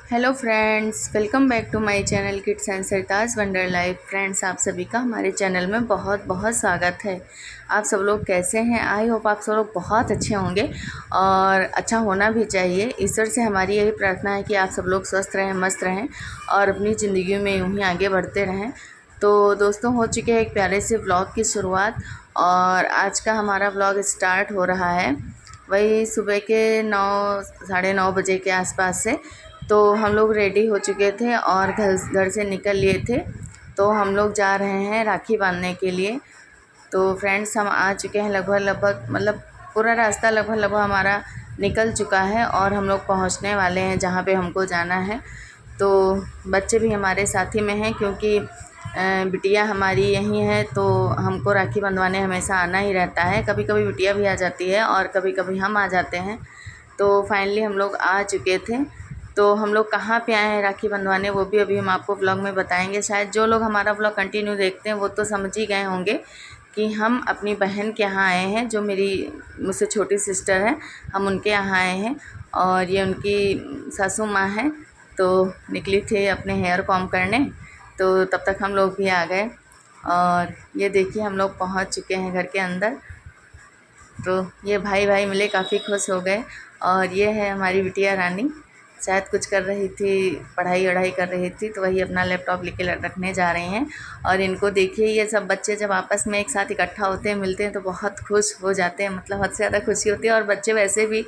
Hello friends, welcome back to my channel kids and Sartaj wonder life. Friends, आप सभी का हमारे चैनल में बहुत बहुत स्वागत है। आप सब लोग कैसे हैं? आई होप आप सब लोग बहुत अच्छे होंगे और अच्छा होना भी चाहिए। ईश्वर से हमारी यही प्रार्थना है कि आप सब लोग स्वस्थ रहें, मस्त रहें और अपनी ज़िंदगी में यूँ ही आगे बढ़ते रहें। तो दोस्तों, हो चुके हैं एक प्यारे से व्लॉग की शुरुआत और आज का हमारा व्लॉग स्टार्ट हो रहा है वही सुबह के 9 साढ़े 9 बजे के आसपास से। तो हम लोग रेडी हो चुके थे और घर से निकल लिए थे। तो हम लोग जा रहे हैं राखी बांधने के लिए। तो फ्रेंड्स, हम आ चुके हैं लगभग मतलब पूरा रास्ता लगभग हमारा निकल चुका है और हम लोग पहुंचने वाले हैं जहां पे हमको जाना है। तो बच्चे भी हमारे साथी में हैं क्योंकि बिटिया हमारी यहीं है, तो हमको राखी बंधवाने हमेशा आना ही रहता है। कभी कभी बिटिया भी आ जाती है और कभी कभी हम आ जाते हैं। तो फाइनली हम लोग आ चुके थे। तो हम लोग कहाँ पे आए हैं राखी बंधवाने, वो भी अभी हम आपको ब्लॉग में बताएंगे। शायद जो लोग हमारा ब्लॉग कंटिन्यू देखते हैं वो तो समझ ही गए होंगे कि हम अपनी बहन के यहाँ आए हैं, जो मेरी मुझसे छोटी सिस्टर है। हम उनके यहाँ आए हैं और ये उनकी सासू माँ है। तो निकली थी अपने हेयर कॉम करने, तो तब तक हम लोग भी आ गए और ये देखिए हम लोग पहुँच चुके हैं घर के अंदर। तो ये भाई भाई मिले, काफ़ी खुश हो गए। और ये है हमारी बिटिया रानी, शायद कुछ कर रही थी, पढ़ाई वढ़ाई कर रही थी, तो वही अपना लैपटॉप लेके रखने जा रही हैं। और इनको देखिए, ये सब बच्चे जब आपस में एक साथ इकट्ठा होते हैं, मिलते हैं, तो बहुत खुश हो जाते हैं। मतलब हद से ज़्यादा खुशी होती है और बच्चे वैसे भी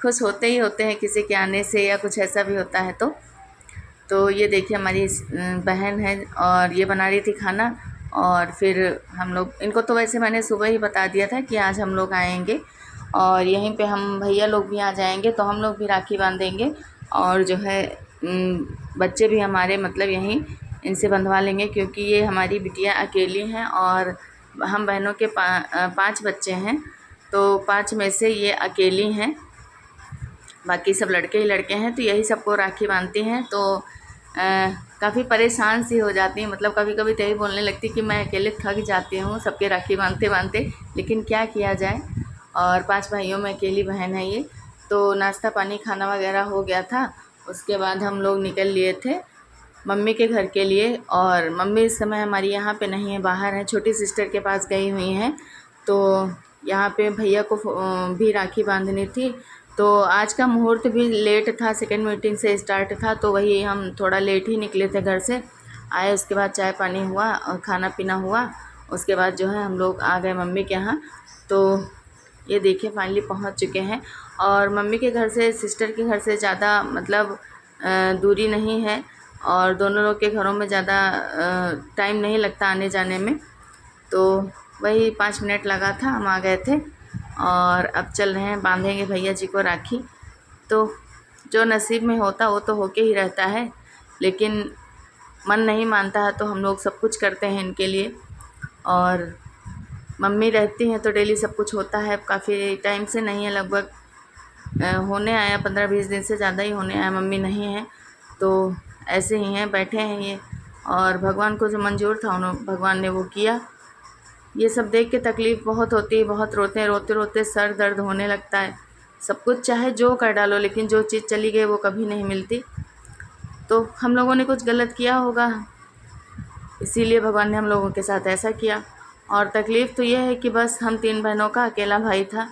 खुश होते ही होते हैं किसी के आने से या कुछ ऐसा भी होता है। तो ये देखिए हमारी बहन है और ये बना रही थी खाना। और फिर हम लोग, इनको तो वैसे मैंने सुबह ही बता दिया था कि आज हम लोग आएंगे और यहीं पे हम भैया लोग भी आ जाएंगे, तो हम लोग भी राखी बांधेंगे। और जो है बच्चे भी हमारे मतलब यहीं इनसे बंधवा लेंगे क्योंकि ये हमारी बिटिया अकेली हैं और हम बहनों के 5 बच्चे हैं। तो 5 में से ये अकेली हैं, बाकी सब लड़के ही लड़के हैं। तो यही सबको राखी बांधती हैं। तो काफ़ी परेशान सी हो जाती हैं, मतलब कभी कभी तो यही बोलने लगती कि मैं अकेले थक जाती हूँ सबके राखी बांधते बांधते, लेकिन क्या किया जाए। और 5 भाइयों में अकेली बहन है ये। तो नाश्ता पानी खाना वगैरह हो गया था। उसके बाद हम लोग निकल लिए थे मम्मी के घर के लिए। और मम्मी इस समय हमारी यहाँ पे नहीं है, बाहर है, छोटी सिस्टर के पास गई हुई हैं। तो यहाँ पे भैया को भी राखी बांधनी थी। तो आज का मुहूर्त भी लेट था, सेकंड मीटिंग से स्टार्ट था, तो वही हम थोड़ा लेट ही निकले थे घर से। आए, उसके बाद चाय पानी हुआ और खाना पीना हुआ। उसके बाद जो है हम लोग आ गए मम्मी के यहाँ। तो ये देखिए फाइनली पहुँच चुके हैं। और मम्मी के घर से सिस्टर के घर से ज़्यादा मतलब दूरी नहीं है और दोनों लोग के घरों में ज़्यादा टाइम नहीं लगता आने जाने में। तो वही 5 मिनट लगा था, हम आ गए थे और अब चल रहे हैं, बांधेंगे भैया जी को राखी। तो जो नसीब में होता वो तो होके ही रहता है, लेकिन मन नहीं मानता है तो हम लोग सब कुछ करते हैं इनके लिए। और मम्मी रहती हैं तो डेली सब कुछ होता है। काफ़ी टाइम से नहीं है, लगभग होने आया 15-20 दिन से ज़्यादा ही होने आया मम्मी नहीं है। तो ऐसे ही हैं, बैठे हैं ये। और भगवान को जो मंजूर था उन्होंने, भगवान ने वो किया। ये सब देख के तकलीफ़ बहुत होती है, बहुत रोते हैं, रोते रोते सर दर्द होने लगता है। सब कुछ चाहे जो कर डालो, लेकिन जो चीज़ चली गई वो कभी नहीं मिलती। तो हम लोगों ने कुछ गलत किया होगा, इसीलिए भगवान ने हम लोगों के साथ ऐसा किया। और तकलीफ़ तो ये है कि बस हम 3 बहनों का अकेला भाई था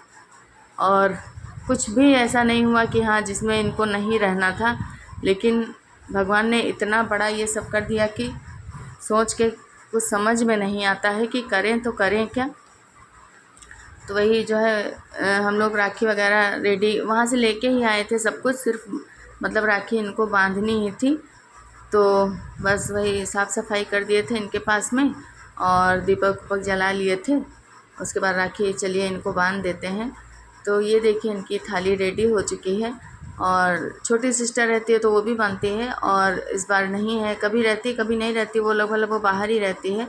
और कुछ भी ऐसा नहीं हुआ कि हाँ जिसमें इनको नहीं रहना था। लेकिन भगवान ने इतना बड़ा ये सब कर दिया कि सोच के कुछ समझ में नहीं आता है कि करें तो करें क्या। तो वही जो है हम लोग राखी वगैरह रेडी वहाँ से लेके ही आए थे सब कुछ, सिर्फ मतलब राखी इनको बांधनी ही थी। तो बस वही साफ़ सफाई कर दिए थे इनके पास में और दीपक उपक जला लिए थे। उसके बाद राखी चलिए इनको बांध देते हैं। तो ये देखिए इनकी थाली रेडी हो चुकी है। और छोटी सिस्टर रहती है तो वो भी बांधती है और इस बार नहीं है, कभी रहती कभी नहीं रहती, वो लगभग वो बाहर ही रहती है।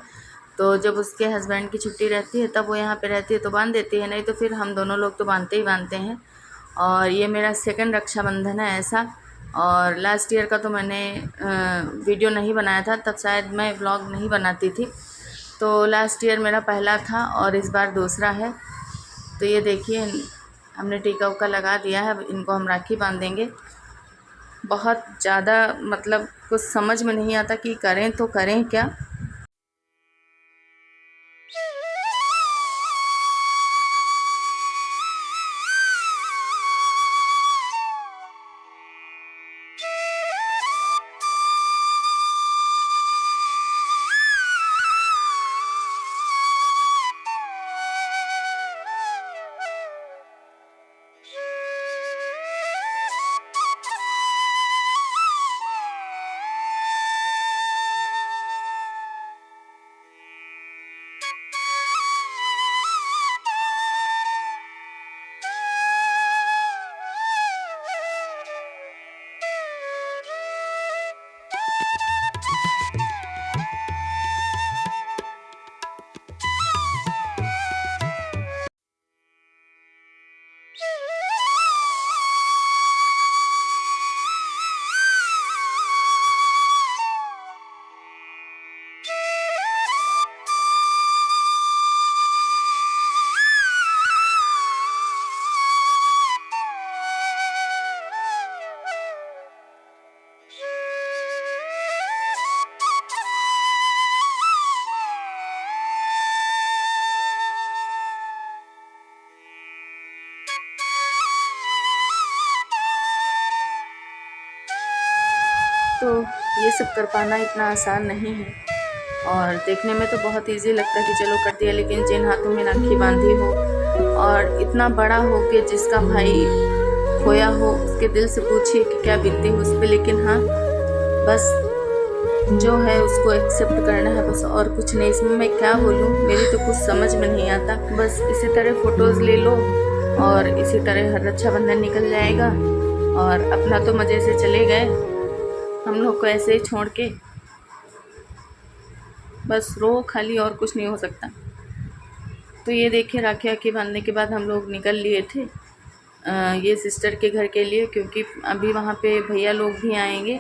तो जब उसके हस्बैंड की छुट्टी रहती है तब वो यहाँ पे रहती है तो बांध देती है, नहीं तो फिर हम दोनों लोग तो बांधते ही बांधते हैं। और ये मेरा सेकंड रक्षाबंधन है ऐसा। और लास्ट ईयर का तो मैंने वीडियो नहीं बनाया था, तब शायद मैं व्लॉग नहीं बनाती थी। तो लास्ट ईयर मेरा पहला था और इस बार दूसरा है। तो ये देखिए हमने टीका उका लगा दिया है, अब इनको हम राखी बांध देंगे। बहुत ज़्यादा मतलब कुछ समझ में नहीं आता कि करें तो करें क्या। तो ये सब कर पाना इतना आसान नहीं है और देखने में तो बहुत इजी लगता है कि चलो कर दिया, लेकिन जिन हाथों में राखी बांधी हो और इतना बड़ा हो कि जिसका भाई खोया हो उसके दिल से पूछिए कि क्या बीतती हो उस पर। लेकिन हाँ, बस जो है उसको एक्सेप्ट करना है बस, और कुछ नहीं। इसमें मैं क्या बोलूँ, मेरी तो कुछ समझ में नहीं आता। बस इसी तरह फ़ोटोज़ ले लो और इसी तरह हर रक्षाबंधन निकल जाएगा और अपना तो मज़े से चले गए, हम लोग को ऐसे ही छोड़ के। बस रो खाली, और कुछ नहीं हो सकता। तो ये देखिए, राखी आखी बांधने के बाद हम लोग निकल लिए थे ये सिस्टर के घर के लिए, क्योंकि अभी वहाँ पे भैया लोग भी आएंगे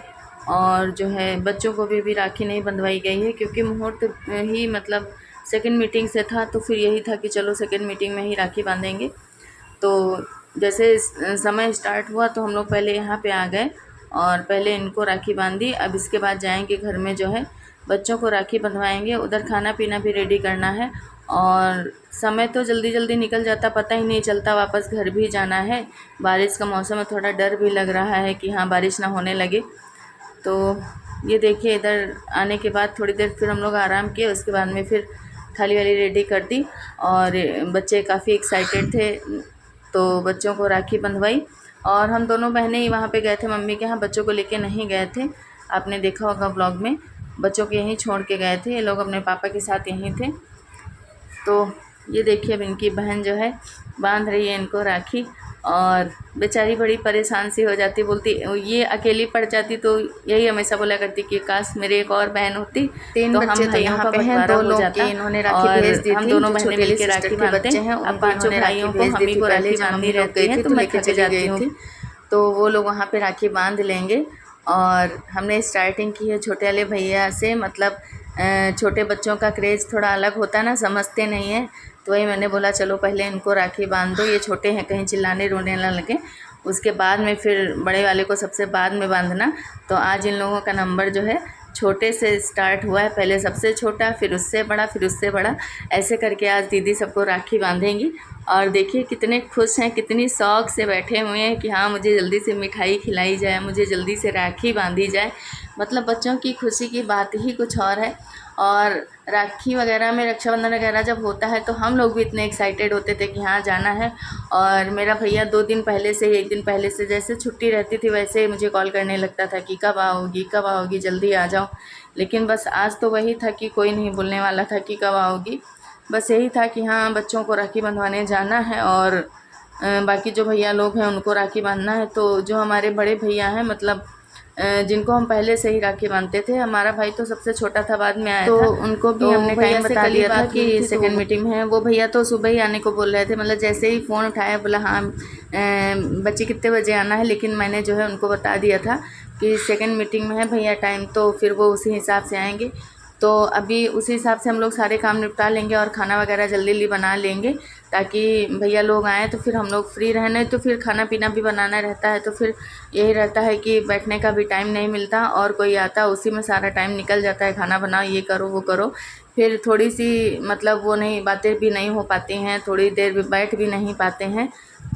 और जो है बच्चों को भी राखी नहीं बंधवाई गई है, क्योंकि मुहूर्त ही मतलब सेकंड मीटिंग से था, तो फिर यही था कि चलो सेकंड मीटिंग में ही राखी बांधेंगे। तो जैसे समय स्टार्ट हुआ तो हम लोग पहले यहाँ पे आ गए और पहले इनको राखी बांधी। अब इसके बाद जाएंगे घर में, जो है बच्चों को राखी बंधवाएंगे, उधर खाना पीना भी रेडी करना है। और समय तो जल्दी जल्दी निकल जाता, पता ही नहीं चलता, वापस घर भी जाना है। बारिश का मौसम है, थोड़ा डर भी लग रहा है कि हाँ बारिश ना होने लगे। तो ये देखिए, इधर आने के बाद थोड़ी देर फिर हम लोग आराम किए, उसके बाद में फिर थाली वाली रेडी कर दी और बच्चे काफ़ी एक्साइटेड थे, तो बच्चों को राखी बंधवाई। और हम दोनों बहनें ही वहाँ पे गए थे मम्मी के यहाँ, बच्चों को लेके नहीं गए थे। आपने देखा होगा ब्लॉग में, बच्चों को यहीं छोड़ के गए थे, ये लोग अपने पापा के साथ यहीं थे। तो ये देखिए, अब इनकी बहन जो है बांध रही है इनको राखी, और बेचारी बड़ी परेशान सी हो जाती, बोलती ये अकेली पड़ जाती तो यही हमेशा बोला करती कि काश मेरी एक और बहन होती। तो हम भाइयों का बंटवारा हो जाता, इन्होंने राखी भेज दी थी। हम दोनों बहनें मिलकर राखी बांधते हैं। अब पांचों भाइयों को हम ही को राखी बांधनी रहती है, तो मैं थक जाती हूँ। तो वो लोग वहाँ पे राखी बांध लेंगे। और हमने स्टार्टिंग की है छोटे वाले भैया से, मतलब छोटे बच्चों का क्रेज़ थोड़ा अलग होता है ना, समझते नहीं है। तो वही मैंने बोला चलो पहले इनको राखी बांध दो, ये छोटे हैं कहीं चिल्लाने रोने ना लगे, उसके बाद में फिर बड़े वाले को सबसे बाद में बांधना। तो आज इन लोगों का नंबर जो है छोटे से स्टार्ट हुआ है, पहले सबसे छोटा, फिर उससे बड़ा, फिर उससे बड़ा, ऐसे करके आज दीदी सबको राखी बांधेंगी। और देखिए कितने खुश हैं, कितनी शौक़ से बैठे हुए हैं कि हाँ मुझे जल्दी से मिठाई खिलाई जाए, मुझे जल्दी से राखी बांधी जाए। मतलब बच्चों की खुशी की बात ही कुछ और है। और राखी वगैरह में, रक्षाबंधन वगैरह जब होता है तो हम लोग भी इतने एक्साइटेड होते थे कि हाँ जाना है। और मेरा भैया 2 दिन पहले से, 1 दिन पहले से, जैसे छुट्टी रहती थी वैसे ही मुझे कॉल करने लगता था कि कब आओगी, कब आओगी, जल्दी आ जाओ। लेकिन बस आज तो वही था कि कोई नहीं बोलने वाला था कि कब आओगी, बस यही था कि हाँ बच्चों को राखी बंधवाने जाना है और बाकी जो भैया लोग हैं उनको राखी बांधना है। तो जो हमारे बड़े भैया हैं, मतलब जिनको हम पहले से ही राखी बांधते थे, हमारा भाई तो सबसे छोटा था, बाद में आया था, उनको भी हमने टाइम बता दिया था कि सेकंड मीटिंग में है। वो भैया तो सुबह ही आने को बोल रहे थे, मतलब जैसे ही फ़ोन उठाया बोला हाँ बच्चे कितने बजे आना है। लेकिन मैंने जो है उनको बता दिया था कि सेकंड मीटिंग में है भैया टाइम, तो फिर वो उसी हिसाब से आएंगे। तो अभी उसी हिसाब से हम लोग सारे काम निपटा लेंगे और खाना वगैरह जल्दी जल्दी बना लेंगे, ताकि भैया लोग आएँ तो फिर हम लोग फ्री रहने, तो फिर खाना पीना भी बनाना रहता है, तो फिर यही रहता है कि बैठने का भी टाइम नहीं मिलता, और कोई आता है उसी में सारा टाइम निकल जाता है, खाना बनाओ, ये करो वो करो, फिर थोड़ी सी मतलब वो नहीं, बातें भी नहीं हो पाती हैं, थोड़ी देर भी बैठ भी नहीं पाते हैं।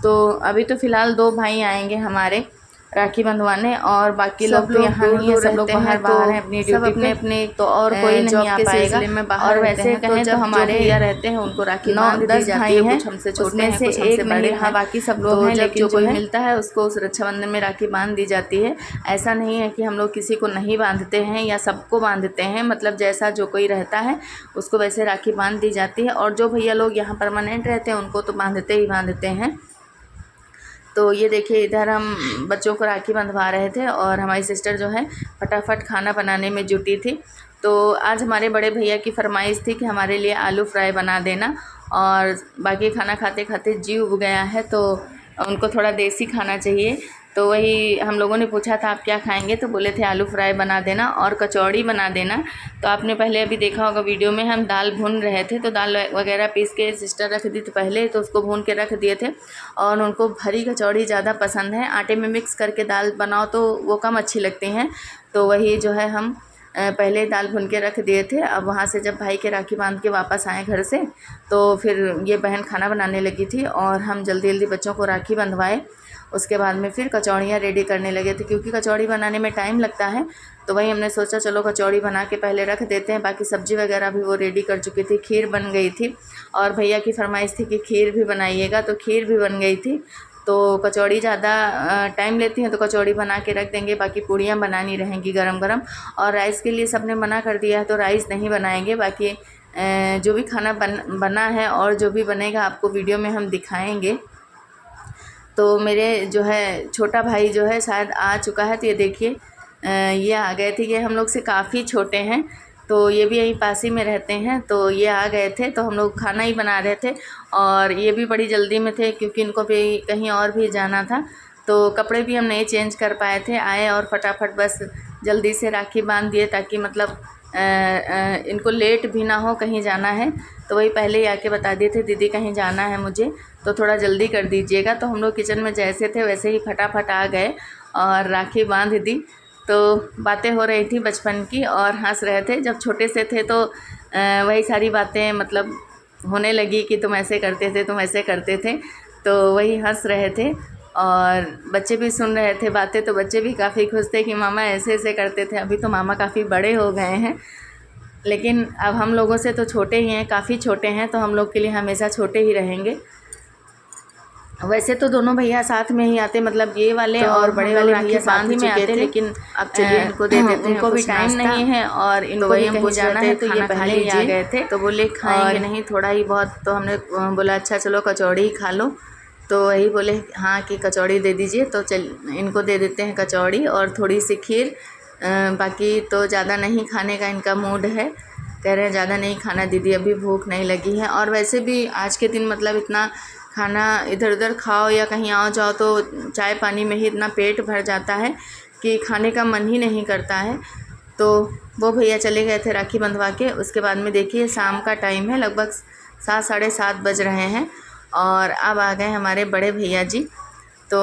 तो अभी तो फ़िलहाल 2 भाई आएंगे हमारे राखी बंधवाने, और बाकी लोग तो यहाँ नहीं है, सब लोग बाहर हैं अपनी ड्यूटी पे, अपने तो और कोई नहीं आ पाएगा। और वैसे कहें तो हमारे भैया रहते हैं उनको राखी बांध दी जाती है, कुछ हमसे छोटे हैं, कुछ हमसे बड़े हैं, बाकी सब लोग हैं, लेकिन जो कोई मिलता है उसको उस रक्षाबंधन में राखी बांध दी जाती है। ऐसा नहीं है कि हम लोग किसी को नहीं बांधते हैं या सबको बांधते हैं, मतलब जैसा जो कोई रहता है उसको वैसे राखी बांध दी जाती है। और जो भैया लोग यहाँ परमानेंट रहते हैं उनको तो बांधते ही बांधते हैं। तो ये देखिए, इधर हम बच्चों को राखी बंधवा रहे थे और हमारी सिस्टर जो है फटाफट खाना बनाने में जुटी थी। तो आज हमारे बड़े भैया की फरमाइश थी कि हमारे लिए आलू फ्राई बना देना, और बाकी खाना खाते खाते जी उब गया है, तो उनको थोड़ा देसी खाना चाहिए। तो वही हम लोगों ने पूछा था आप क्या खाएंगे, तो बोले थे आलू फ्राई बना देना और कचौड़ी बना देना। तो आपने पहले अभी देखा होगा वीडियो में, हम दाल भून रहे थे, तो दाल वगैरह पीस के सिस्टर रख दी थी पहले, तो उसको भून के रख दिए थे। और उनको भरी कचौड़ी ज़्यादा पसंद है, आटे में मिक्स करके दाल बनाओ तो वो कम अच्छी लगती हैं। तो वही जो है हम पहले दाल भून के रख दिए थे। अब वहाँ से जब भाई के राखी बांध के वापस आए घर से, तो फिर ये बहन खाना बनाने लगी थी और हम जल्दी जल्दी बच्चों को राखी बंधवाए। उसके बाद में फिर कचौड़ियाँ रेडी करने लगे थे, क्योंकि कचौड़ी बनाने में टाइम लगता है। तो वही हमने सोचा चलो कचौड़ी बना के पहले रख देते हैं। बाकी सब्ज़ी वगैरह भी वो रेडी कर चुकी थी, खीर बन गई थी, और भैया की फरमाइश थी कि खीर भी बनाइएगा, तो खीर भी बन गई थी। तो कचौड़ी ज़्यादा टाइम लेती हैं, तो कचौड़ी बना के रख देंगे, बाकी पूड़ियाँ बनानी रहेंगी गरम गरम। और राइस के लिए सबने मना कर दिया है, तो राइस नहीं बनाएंगे। बाकी जो भी खाना बना है और जो भी बनेगा आपको वीडियो में हम दिखाएंगे। तो मेरे जो है छोटा भाई जो है शायद आ चुका है, तो ये देखिए ये आ गए थे। ये हम लोग से काफ़ी छोटे हैं, तो ये भी यहीं पास ही में रहते हैं। तो ये आ गए थे, तो हम लोग खाना ही बना रहे थे, और ये भी बड़ी जल्दी में थे क्योंकि इनको भी कहीं और भी जाना था। तो कपड़े भी हम नहीं चेंज कर पाए थे, आए और फटाफट बस जल्दी से राखी बांध दिए, ताकि मतलब इनको लेट भी ना हो, कहीं जाना है। तो वही पहले ही आके बता दिए थे दीदी कहीं जाना है मुझे, तो थोड़ा जल्दी कर दीजिएगा। तो हम लोग किचन में जैसे थे वैसे ही फटाफट आ गए और राखी बांध दी। तो बातें हो रही थी बचपन की और हंस रहे थे। जब छोटे से थे तो वही सारी बातें मतलब होने लगी कि तुम ऐसे करते थे, तुम ऐसे करते थे, तो वही हंस रहे थे। और बच्चे भी सुन रहे थे बातें, तो बच्चे भी काफ़ी खुश थे कि मामा ऐसे ऐसे करते थे। अभी तो मामा काफ़ी बड़े हो गए हैं, लेकिन अब हम लोगों से तो छोटे ही हैं, काफ़ी छोटे हैं, तो हम लोग के लिए हमेशा छोटे ही रहेंगे। वैसे तो दोनों भैया साथ में ही आते, मतलब ये वाले तो और बड़े वाले भैया साथ में आते थे, लेकिन अब चलिए इनको दे देते हैं, उनको भी टाइम नहीं है और इनको भी कहीं जाना है, तो ये पहले ही आ गए थे। तो बोले खाएंगे नहीं, थोड़ा ही बहुत, तो हमने बोला अच्छा चलो कचौड़ी ही खा लो। तो वही बोले हाँ कि कचौड़ी दे दीजिए, तो चल इनको दे देते हैं कचौड़ी और थोड़ी सी खीर। बाकी तो ज़्यादा नहीं खाने का इनका मूड है, कह रहे हैं ज़्यादा नहीं खाना दीदी, अभी भूख नहीं लगी है। और वैसे भी आज के दिन मतलब इतना खाना इधर उधर खाओ या कहीं आओ जाओ तो चाय पानी में ही इतना पेट भर जाता है कि खाने का मन ही नहीं करता है। तो वो भैया चले गए थे राखी बंधवा के। उसके बाद में देखिए शाम का टाइम है, लगभग 7 साढ़े 7 बज रहे हैं, और अब आ गए हमारे बड़े भैया जी। तो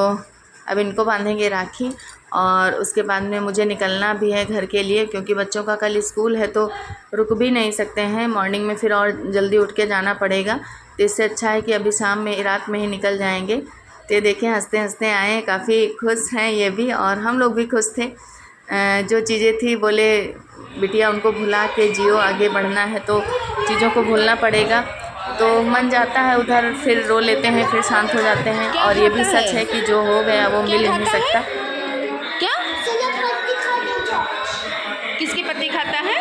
अब इनको बांधेंगे राखी, और उसके बाद में मुझे निकलना भी है घर के लिए, क्योंकि बच्चों का कल स्कूल है, तो रुक भी नहीं सकते हैं। मॉर्निंग में फिर और जल्दी उठ के जाना पड़ेगा, तो इससे अच्छा है कि अभी शाम में रात में ही निकल जाएंगे। तो ये देखिए हंसते हंसते आए, काफ़ी खुश हैं ये भी, और हम लोग भी खुश थे। जो चीज़ें थी बोले बिटिया उनको भुला के जियो, आगे बढ़ना है तो चीज़ों को भूलना पड़ेगा। तो मन जाता है उधर, फिर रो लेते हैं, फिर शांत हो जाते हैं। और ये भी सच है कि जो हो गया वो मिल नहीं सकता। क्या किसकी पत्ती खाता है?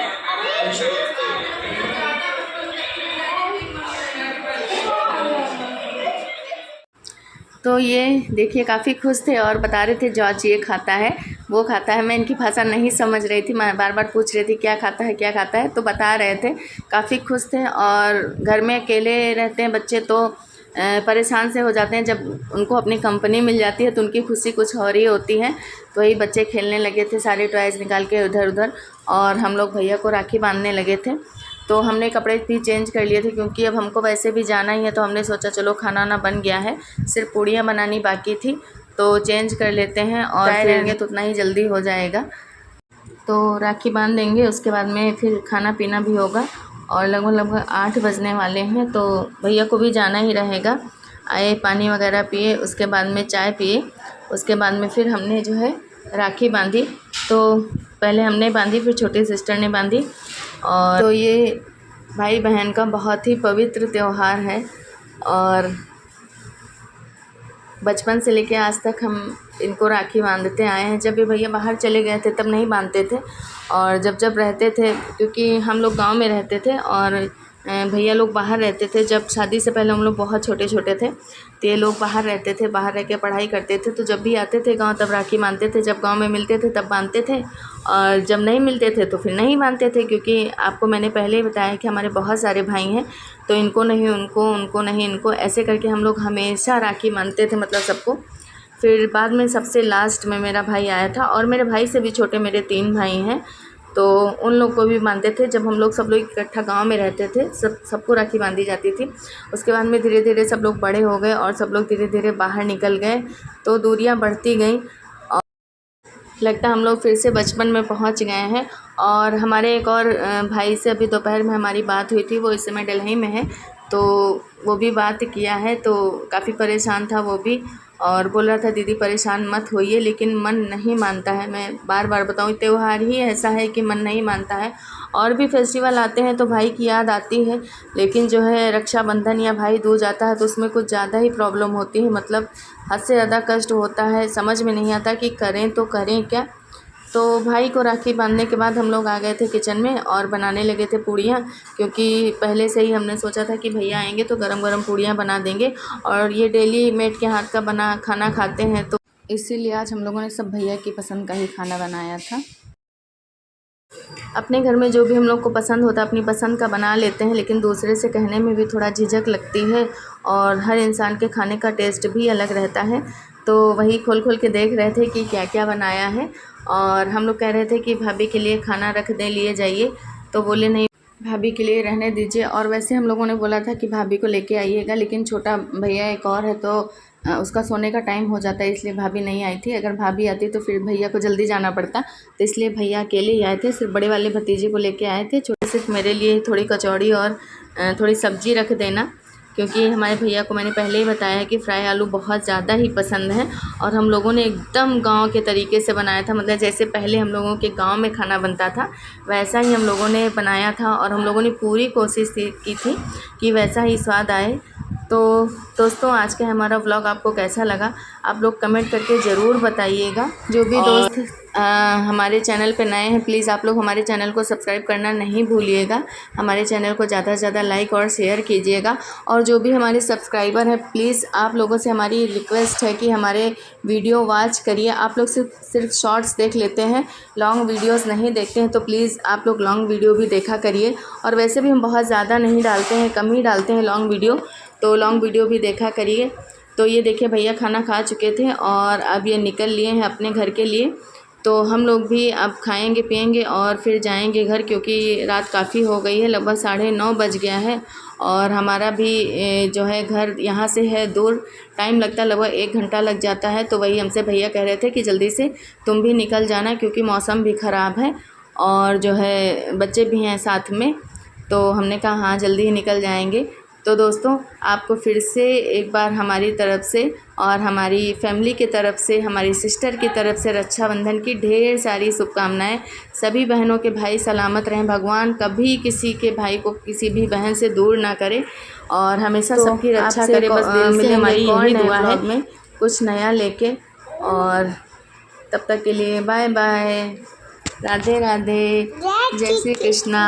तो ये देखिए काफ़ी खुश थे और बता रहे थे जॉर्ज ये खाता है वो खाता है। मैं इनकी भाषा नहीं समझ रही थी, मैं बार बार पूछ रही थी क्या खाता है क्या खाता है, तो बता रहे थे। काफ़ी खुश थे। और घर में अकेले रहते हैं बच्चे तो परेशान से हो जाते हैं। जब उनको अपनी कंपनी मिल जाती है तो उनकी खुशी कुछ और ही होती है। तो वही बच्चे खेलने लगे थे, सारे टॉयज़ निकाल के इधर उधर, और हम लोग भैया को राखी बांधने लगे थे। तो हमने कपड़े भी चेंज कर लिए थे क्योंकि अब हमको वैसे भी जाना ही है। तो हमने सोचा चलो खाना वाना बन गया है, सिर्फ पूड़ियाँ बनानी बाकी थी, तो चेंज कर लेते हैं और फिर रहेंगे तो उतना ही जल्दी हो जाएगा। तो राखी बांध देंगे, उसके बाद में फिर खाना पीना भी होगा। और लगभग 8 बजने वाले हैं, तो भैया को भी जाना ही रहेगा। आए, पानी वगैरह पिए, उसके बाद में चाय पिए, उसके बाद में फिर हमने जो है राखी बांधी। तो पहले हमने बांधी, फिर छोटी सिस्टर ने बांधी। और तो ये भाई बहन का बहुत ही पवित्र त्यौहार है, और बचपन से लेके आज तक हम इनको राखी बांधते आए हैं। जब ये भैया बाहर चले गए थे तब नहीं बांधते थे, और जब जब रहते थे, क्योंकि हम लोग गांव में रहते थे और भैया लोग बाहर रहते थे। जब शादी से पहले हम लोग बहुत छोटे छोटे थे, तो ये लोग बाहर रहते थे, बाहर रह के पढ़ाई करते थे। तो जब भी आते थे गांव तब राखी बांधते थे, जब गांव में मिलते थे तब बांधते थे, और जब नहीं मिलते थे तो फिर नहीं बांधते थे। क्योंकि आपको मैंने पहले ही बताया कि हमारे बहुत सारे भाई हैं, तो इनको नहीं उनको, उनको नहीं इनको, ऐसे करके हम लोग हमेशा राखी बांधते थे, मतलब सबको। फिर बाद में सबसे लास्ट में मेरा भाई आया था, और मेरे भाई से भी छोटे मेरे 3 भाई हैं, तो उन लोग को भी बांधते थे। जब हम लोग सब लोग इकट्ठा गांव में रहते थे, सबको राखी बांधी जाती थी। उसके बाद में धीरे धीरे सब लोग बड़े हो गए और सब लोग धीरे धीरे बाहर निकल गए, तो दूरियां बढ़ती गई, और लगता हम लोग फिर से बचपन में पहुंच गए हैं। और हमारे एक और भाई से अभी दोपहर में हमारी बात हुई थी, वो इस समय दिल्ली में है, तो वो भी बात किया है। तो काफ़ी परेशान था वो भी, और बोल रहा था दीदी परेशान मत होइए, लेकिन मन नहीं मानता है। मैं बार बार बताऊँ, त्यौहार ही ऐसा है कि मन नहीं मानता है। और भी फेस्टिवल आते हैं तो भाई की याद आती है, लेकिन जो है रक्षाबंधन या भाई दूज आता है तो उसमें कुछ ज़्यादा ही प्रॉब्लम होती है, मतलब हद से ज़्यादा कष्ट होता है। समझ में नहीं आता कि करें तो करें क्या। तो भाई को राखी बांधने के बाद हम लोग आ गए थे किचन में और बनाने लगे थे पूड़ियाँ, क्योंकि पहले से ही हमने सोचा था कि भैया आएंगे तो गरम गरम पूड़ियाँ बना देंगे, और ये डेली मेट के हाथ का बना खाना खाते हैं, तो इसीलिए आज हम लोगों ने सब भैया की पसंद का ही खाना बनाया था। अपने घर में जो भी हम लोग को पसंद होता है अपनी पसंद का बना लेते हैं, लेकिन दूसरे से कहने में भी थोड़ा झिझक लगती है, और हर इंसान के खाने का टेस्ट भी अलग रहता है। तो वही खोल खोल के देख रहे थे कि क्या क्या बनाया है, और हम लोग कह रहे थे कि भाभी के लिए खाना रख दें, लिए जाइए, तो बोले नहीं भाभी के लिए रहने दीजिए। और वैसे हम लोगों ने बोला था कि भाभी को लेके आइएगा, लेकिन छोटा भैया एक और है, तो उसका सोने का टाइम हो जाता है, इसलिए भाभी नहीं आई थी। अगर भाभी आती तो फिर भैया को जल्दी जाना पड़ता, तो इसलिए भैया अकेले ही आए थे। सिर्फ बड़े वाले भतीजे को लेके आए थे। छोटे सिर्फ मेरे लिए थोड़ी कचौड़ी और थोड़ी सब्जी रख देना, क्योंकि हमारे भैया को मैंने पहले ही बताया कि फ्राई आलू बहुत ज़्यादा ही पसंद है। और हम लोगों ने एकदम गांव के तरीके से बनाया था, मतलब जैसे पहले हम लोगों के गांव में खाना बनता था वैसा ही हम लोगों ने बनाया था, और हम लोगों ने पूरी कोशिश की थी कि वैसा ही स्वाद आए। तो दोस्तों, आज का हमारा व्लॉग आपको कैसा लगा आप लोग कमेंट करके ज़रूर बताइएगा। जो भी दोस्त हमारे चैनल पे नए हैं, प्लीज़ आप लोग हमारे चैनल को सब्सक्राइब करना नहीं भूलिएगा। हमारे चैनल को ज़्यादा से ज़्यादा लाइक और शेयर कीजिएगा। और जो भी हमारे सब्सक्राइबर हैं, प्लीज़ आप लोगों से हमारी रिक्वेस्ट है कि हमारे वीडियो वॉच करिए। आप लोग सिर्फ शॉर्ट्स देख लेते हैं, लॉन्ग वीडियोस नहीं देखते हैं, तो प्लीज़ आप लोग लॉन्ग वीडियो भी देखा करिए। और वैसे भी हम बहुत ज़्यादा नहीं डालते हैं, कम ही डालते हैं लॉन्ग वीडियो, तो लॉन्ग वीडियो भी देखा करिए। तो ये देखिए भैया खाना खा चुके थे और अब ये निकल लिए हैं अपने घर के लिए। तो हम लोग भी अब खाएंगे पिएंगे और फिर जाएंगे घर, क्योंकि रात काफ़ी हो गई है, लगभग 9:30 बज गया है। और हमारा भी जो है घर यहाँ से है दूर, टाइम लगता है, लगभग 1 घंटा लग जाता है। तो वही हमसे भैया कह रहे थे कि जल्दी से तुम भी निकल जाना, क्योंकि मौसम भी ख़राब है और जो है बच्चे भी हैं साथ में। तो हमने कहा हाँ जल्दी ही निकल जाएंगे। तो दोस्तों, आपको फिर से एक बार हमारी तरफ से और हमारी फैमिली की तरफ से, हमारी सिस्टर की तरफ से रक्षाबंधन की ढेर सारी शुभकामनाएं। सभी बहनों के भाई सलामत रहें, भगवान कभी किसी के भाई को किसी भी बहन से दूर ना करे और हमेशा तो सबकी रक्षा करे। बस दिल से हमारी यही दुआ है में कुछ नया लेके। और तब तक के लिए बाय बाय, राधे राधे, जय श्री कृष्णा।